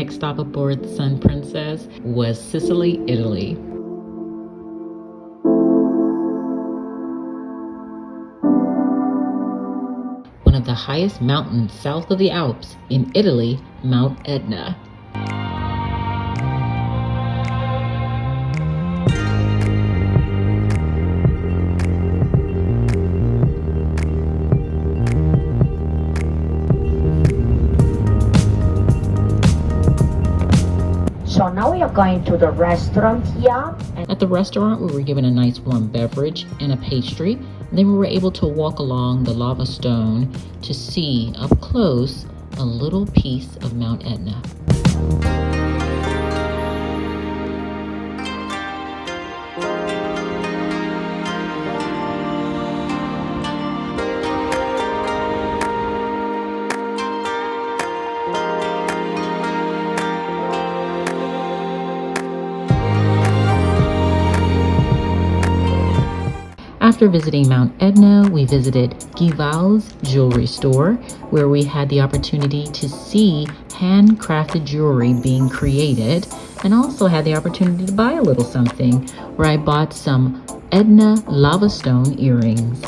next stop aboard the Sun Princess was Sicily, Italy. One of the highest mountains south of the Alps in Italy, Mount Etna. So now we are going to the restaurant here. At the restaurant, we were given a nice warm beverage and a pastry. And then we were able to walk along the lava stone to see up close a little piece of Mount Etna. After visiting Mount Etna, we visited Gival's jewelry store, where we had the opportunity to see handcrafted jewelry being created, and also had the opportunity to buy a little something, where I bought some Etna lava stone earrings.